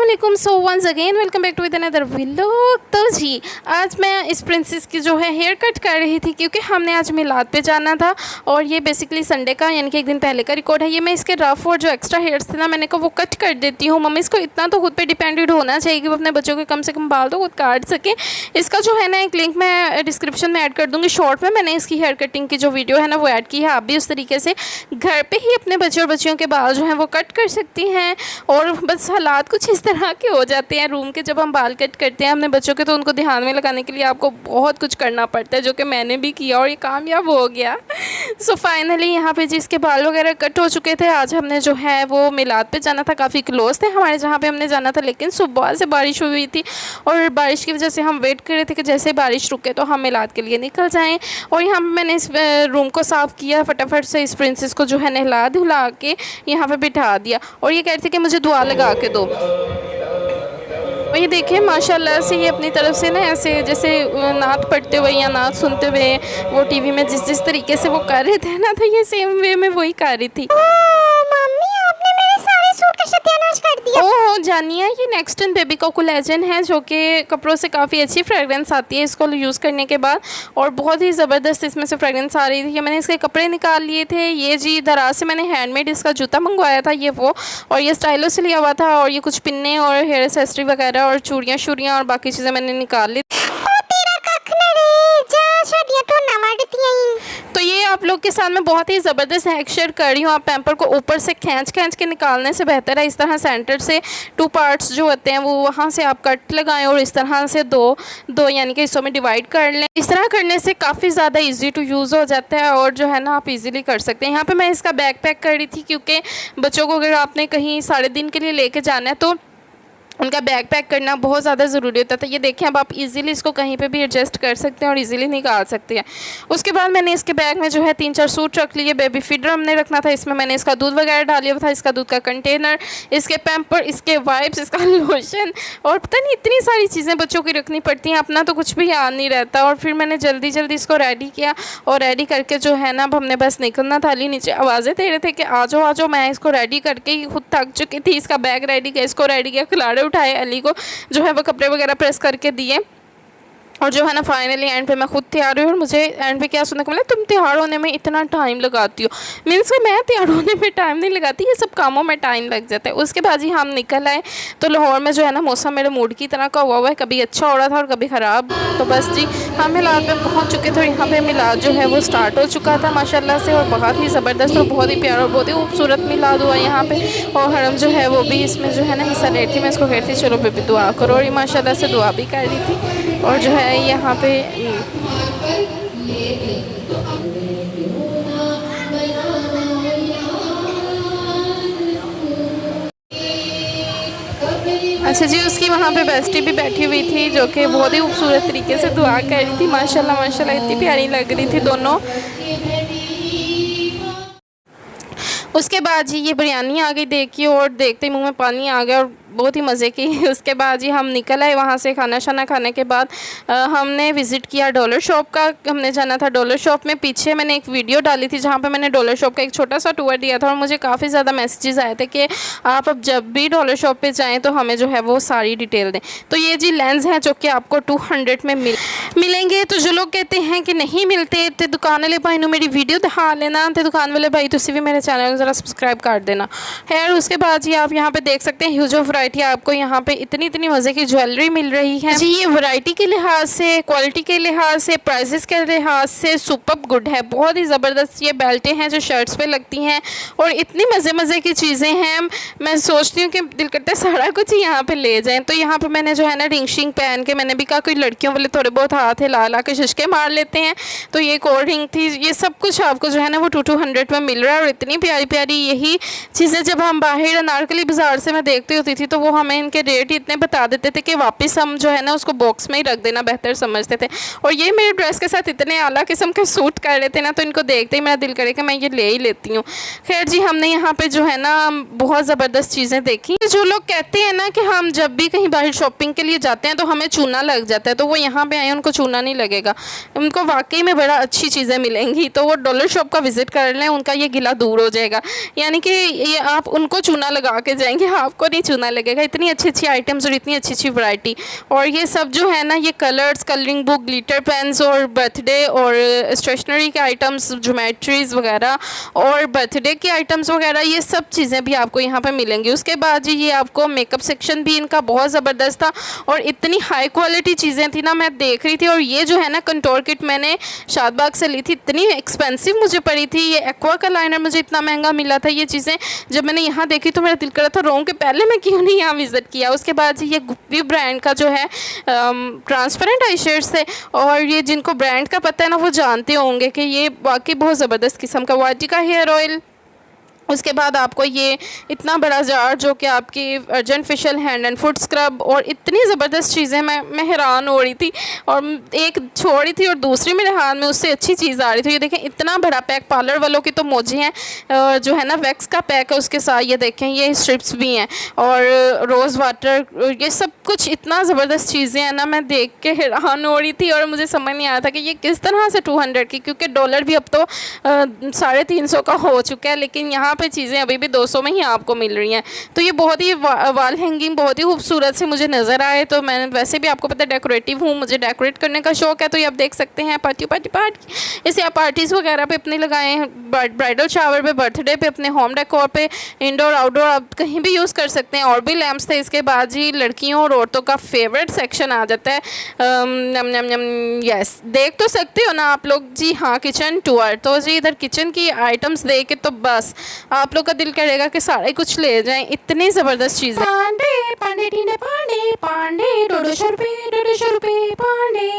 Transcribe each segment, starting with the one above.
अस्सलामुअलैकुम। So once again welcome back to with another vlog. तो जी आज मैं इस प्रिंसेस की जो है हेयर कट कर रही थी क्योंकि हमने आज मिलाद पे जाना था और ये बेसिकली संडे का यानी कि एक दिन पहले का रिकॉर्ड है। ये मैं इसके रफ़ और जो एक्स्ट्रा हेयर्स थे ना मैंने कहा वो कट कर देती हूँ। मम्मी इसको इतना तो खुद पे डिपेंडेंट होना चाहिए कि वो अपने बच्चों के कम से कम बाल तो खुद काट सके। इसका जो है ना एक लिंक मैं डिस्क्रिप्शन में ऐड कर दूँगी। शॉर्ट में मैंने इसकी हेयर कटिंग की जो वीडियो है ना वो ऐड की है। आप भी उस तरीके से घर पर ही अपने बच्चे और बच्चियों के बाल जो हैं वो कट कर सकती हैं। और बस हालात कुछ इस तरह के हो जाते हैं रूम के जब हम बाल कट करते हैं अपने बच्चों के, तो उनको ध्यान में लगाने के लिए आपको बहुत कुछ करना पड़ता है, जो कि मैंने भी किया और ये कामयाब हो गया। सो फाइनली यहाँ पे जिसके बाल वगैरह कट हो चुके थे, आज हमने जो है वो मिलाद पे जाना था। काफ़ी क्लोज थे हमारे जहाँ पे हमने जाना था, लेकिन सुबह से बारिश हुई थी और बारिश की वजह से हम वेट कर रहे थे कि जैसे बारिश रुके तो हम मिलाद के लिए निकल जाएँ। और यहाँ पर मैंने इस रूम को साफ़ किया, फटाफट से इस प्रिंसेस को जो है नहला धुला के यहाँ पर बिठा दिया और ये कहते थे कि मुझे दुआ लगा के दो। और ये देखिए माशाल्लाह से ये अपनी तरफ से ना ऐसे जैसे नात पढ़ते हुए या नात सुनते हुए वो टीवी में जिस तरीके से वो कर रहे थे ना, तो ये सेम वे में वही कर रही थी। मम्मी आपने मेरे सारे सूट का सत्यानाश कर दिया। ओह जानिए, ये नेक्स्ट इन बेबी का कोलेजन है जो कि कपड़ों से काफ़ी अच्छी फ्रेगरेंस आती है इसको यूज़ करने के बाद, और बहुत ही ज़बरदस्त इसमें से फ्रेगरेंस आ रही थी। मैंने इसके कपड़े निकाल लिए थे। ये जी दराज से मैंने हैंडमेड इसका जूता मंगवाया था ये वो, और ये स्टाइलो से लिया हुआ था। और ये कुछ पिन्ने और हेयर एक्सेसरी वगैरह और चूड़ियाँ शूड़ियाँ और बाकी चीज़ें मैंने निकाल ली। तो ये आप लोग के साथ में बहुत ही ज़बरदस्त हैक शेयर कर रही हूँ। आप पैम्पर को ऊपर से खींच के निकालने से बेहतर है इस तरह सेंटर से 2 पार्ट्स जो होते हैं वो वहाँ से आप कट लगाएं और इस तरह से दो यानी कि हिस्सों में डिवाइड कर लें। इस तरह करने से काफ़ी ज़्यादा इजी टू यूज़ हो जाता है और जो है ना आप इजीली कर सकते हैं। यहाँ पे मैं इसका बैग पैक कर रही थी क्योंकि बच्चों को अगर आपने कहीं सारे दिन के लिए लेके जाना है तो उनका बैग पैक करना बहुत ज़्यादा ज़रूरी होता था। ये देखें अब आप इजीली इसको कहीं पे भी एडजस्ट कर सकते हैं और इजीली निकाल सकते हैं। उसके बाद मैंने इसके बैग में जो है 3-4 सूट रख लिए। बेबी फीडर हमने रखना था, इसमें मैंने इसका दूध वगैरह डाल लिया था, इसका दूध का कंटेनर, इसके पैम्पर, इसके वाइप्स, इसका लोशन और पता नहीं इतनी सारी चीज़ें बच्चों की रखनी पड़ती हैं, अपना तो कुछ भी याद नहीं रहता। और फिर मैंने जल्दी इसको रेडी किया और रेडी करके जो है ना अब हमने बस निकलना था। अली नीचे आवाज़ें दे रहे थे कि आ जाओ। मैं इसको रेडी करके ही खुद थक चुकी थी। इसका बैग रेडी किया, इसको रेडी किया, खिलाड़े उठाए, अली को जो है वो कपड़े वगैरह प्रेस करके दिए और जो है ना फाइनली एंड पे मैं खुद तैयार हुई। और मुझे एंड पे क्या सुनने को मिला, तुम तैयार होने में इतना टाइम लगाती हो। मीन्स कि मैं तैयार होने में टाइम नहीं लगाती, ये सब कामों में टाइम लग जाता है। उसके बाद ही हम निकल आए तो लाहौर में जो है ना मौसम मेरे मूड की तरह का हुआ है, कभी अच्छा हो रहा था और कभी ख़राब। तो बस जी हम मिलाद में पहुँच चुके थे और यहाँ पर मिलाद जो है वो स्टार्ट हो चुका था माशाल्लाह से, और बहुत ही ज़बरदस्त और बहुत ही प्यारा और बहुत ही खूबसूरत मिलाद हुआ यहाँ पर। और हरम जो है वो भी इसमें जो है ना हिस्सा ले रही थी। मैं इसको कहती थी चलो बेबी दुआ करो, और ये माशाल्लाह से दुआ भी कर रही थी। और जो है यहाँ पे अच्छा जी उसकी वहाँ पे बेस्टी भी बैठी हुई थी जो कि बहुत ही खूबसूरत तरीके से दुआ कर रही थी। माशाल्लाह इतनी प्यारी लग रही थी दोनों। उसके बाद जी ये बिरयानी आ गई देखिए, और देखते ही मुंह में पानी आ गया और बहुत ही मज़े की। उसके बाद जी हम निकल आए वहाँ से। खाना शाना खाने के बाद हमने विज़िट किया डॉलर शॉप का। हमने जाना था डॉलर शॉप में। पीछे मैंने एक वीडियो डाली थी जहाँ पे मैंने डॉलर शॉप का एक छोटा सा टूर दिया था और मुझे काफ़ी ज़्यादा मैसेजेस आए थे कि आप अब जब भी डॉलर शॉप पे जाएँ तो हमें जो है वो सारी डिटेल दें। तो ये जी लेंस हैं जो कि आपको 200 में मिलेंगे। तो जो लोग कहते हैं कि नहीं मिलते तो दुकान वाले भाई ने मेरी वीडियो दिखा लेना, तो दुकान वाले भाई तुसी भी मेरे चैनल को ज़रा सब्सक्राइब कर देना है। उसके बाद जी आप यहाँ पे देख सकते हैं ह्यूज ऑफ वैरायटी, आपको यहाँ पे इतनी मज़े की ज्वेलरी मिल रही है जी। ये वैरायटी के लिहाज से, क्वालिटी के लिहाज से, प्राइसेस के लिहाज से सुपर गुड है, बहुत ही ज़बरदस्त। ये बेल्टें हैं जो शर्ट्स पे लगती हैं और इतनी मज़े की चीज़ें हैं। मैं सोचती हूँ कि दिल करता है सारा कुछ ही यहाँ पे ले जाएँ। तो यहाँ पे मैंने जो है ना रिंग शिंग पहन के, मैंने भी कहा कोई लड़कियों वाले थोड़े बहुत हाथ ला के शिशके मार लेते हैं। तो ये कोल्ड रिंग थी, ये सब कुछ आपको जो है ना वो 200 में मिल रहा है। और इतनी प्यारी यही चीज़ें जब हम बाहर अनारकली बाज़ार से मैं देखती होती थी तो वो हमें इनके रेट ही इतने बता देते थे कि वापस हम जो है ना उसको बॉक्स में ही रख देना बेहतर समझते थे। और ये मेरे ड्रेस के साथ इतने आला किस्म के सूट कर रहे थे ना, तो इनको देखते ही मेरा दिल करे कि मैं ये ले ही लेती हूँ। खैर जी हमने यहाँ पे जो है ना बहुत ज़बरदस्त चीज़ें देखी। जो लोग कहते हैं ना कि हम जब भी कहीं बाहर शॉपिंग के लिए जाते हैं तो हमें चूना लग जाता है, तो वो यहाँ पे आए उनको चूना नहीं लगेगा, उनको वाकई में बड़ा अच्छी चीज़ें मिलेंगी। तो वो डॉलर शॉप का विज़िट कर लें, उनका ये गिला दूर हो जाएगा। यानी कि ये आप उनको चूना लगा के जाएंगे, आपको नहीं चूना लगेगा, इतनी अच्छी अच्छी आइटम्स और इतनी अच्छी अच्छी वैरायटी। और ये सब जो है ना, ये colours, colouring book, glitter pens और बर्थडे और स्टेशनरी के आइटम्स, ज्योमेट्रीज़ वगैरह और बर्थडे के आइटम्स वगैरह, ये सब चीज़ें भी आपको यहाँ पे मिलेंगी। उसके बाद जी ये आपको मेकअप सेक्शन भी इनका बहुत ज़बरदस्त था और इतनी हाई क्वालिटी चीज़ें थी ना, मैं देख रही थी। और ये जो है ना कंटोर किट मैंने शादबाग से ली थी, इतनी एक्सपेंसिव मुझे पड़ी थी। ये एक्वा का लाइनर मुझे इतना महंगा मिला था। ये चीज़ें जब मैंने यहाँ देखी तो मेरा दिल कर रहा था रोम के पहले मैं क्यों नहीं यहाँ विज़िट किया। उसके बाद जी ये गुप्पी ब्रांड का जो है ट्रांसपेरेंट आई शेड्स थे, और ये जिनको ब्रांड का पता है ना वो जानते होंगे कि ये वाकई बहुत ज़बरदस्त किस्म का वाटिका हेयर ऑयल। उसके बाद आपको ये इतना बड़ा जार जो कि आपकी urgent facial hand and foot scrub, और इतनी ज़बरदस्त चीज़ें, मैं हैरान हो रही थी। और एक छोड़ी थी और दूसरी मेरे हाथ में उससे अच्छी चीज़ आ रही थी। ये देखें इतना बड़ा पैक, पार्लर वालों की तो मौजी हैं, जो है ना वैक्स का पैक है उसके साथ। ये देखें ये स्ट्रिप्स भी हैं और रोज़ वाटर, ये सब कुछ इतना ज़बरदस्त चीज़ें हैं ना, मैं देख के हैरान हो रही थी। और मुझे समझ नहीं आया था कि ये किस तरह से 200 की, क्योंकि डॉलर भी अब तो 350 का हो चुका है, लेकिन यहाँ पे चीज़ें अभी भी 200 में ही आपको मिल रही हैं। तो ये बहुत ही वॉल हैंगिंग बहुत ही खूबसूरत से मुझे नज़र आए। तो मैं वैसे भी आपको पता है डेकोरेटिव हूँ, मुझे डेकोरेट करने का शौक़ है। तो ये आप देख सकते हैं पार्टी इसे आप पार्टीज़ वगैरह पे अपने लगाए हैं, ब्राइडल शावर पे, बर्थडे पे, अपने होम डेकोर पे, इंडोर आउटडोर आप कहीं भी यूज़ कर सकते हैं। और भी लैम्प्स थे। इसके बाद जी लड़कियों और औरतों का फेवरेट सेक्शन आ जाता है। यस, देख तो सकते हो ना आप लोग जी, हाँ किचन टूर। तो जी इधर किचन की आइटम्स देख के तो बस आप लोग का दिल करेगा कि सारे कुछ ले जाएं, इतनी ज़बरदस्त चीज़ें। पांडे पांडे टीने पांडे पांडे, 200 रुपये पांडे।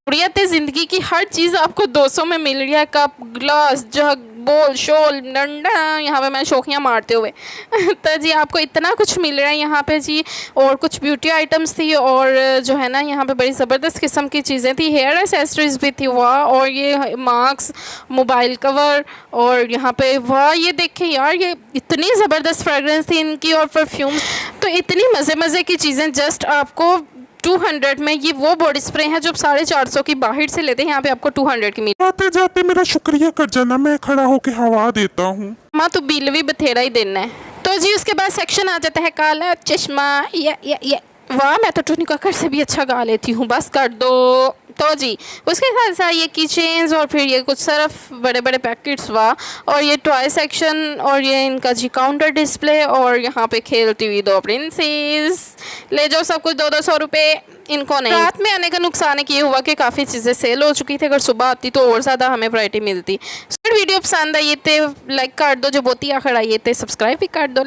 हुर्रियत ज़िंदगी की हर चीज़ आपको 200 में मिल रही है। कप, ग्लास, जग, बोल, शॉल, डंडा, यहाँ पे मैं शौकियाँ मारते हुए तो जी आपको इतना कुछ मिल रहा है यहाँ पे जी। और कुछ ब्यूटी आइटम्स थी, और जो है ना यहाँ पे बड़ी ज़बरदस्त किस्म की चीज़ें थी। हेयर एक्सेसरीज भी थी, वाह। और ये मास्क, मोबाइल कवर, और यहाँ पे वाह, ये देखें यार, ये इतनी ज़बरदस्त फ्रेगरेंस थी इनकी, और परफ्यूम। तो इतनी मज़े की चीज़ें जस्ट आपको 200 में। ये वो बॉडी स्प्रे है जो 450 की बाहर से लेते हैं, यहाँ पे आपको 200 की मिली। जाते जाते मेरा शुक्रिया कर जाना, मैं खड़ा होके हवा देता हूँ। माँ तो बिल भी बथेरा ही देना है। तो जी उसके बाद सेक्शन आ जाता है काला चश्मा। ये वाह, मैं तो टोनी कक्कड़ से भी अच्छा गा लेती हूँ, बस कर दो। तो जी उसके साथ साथ ये की चेन्स, और फिर ये कुछ सर्फ, बड़े बड़े पैकेट्स, वाह। और ये टॉय सेक्शन, और ये इनका जी काउंटर डिस्प्ले, और यहाँ पे खेलती हुई 2 प्रिंसेस। ले जाओ सब कुछ 200 रुपये। इनको नहीं, रात में आने का नुकसान है कि ये हुआ कि काफ़ी चीज़ें सेल हो चुकी थी। अगर सुबह आती तो और ज़्यादा हमें वैरायटी मिलती। वीडियो पसंद आई तो लाइक कर दो, जो बहुत ही आखिर आई थे सब्सक्राइब भी कर दो।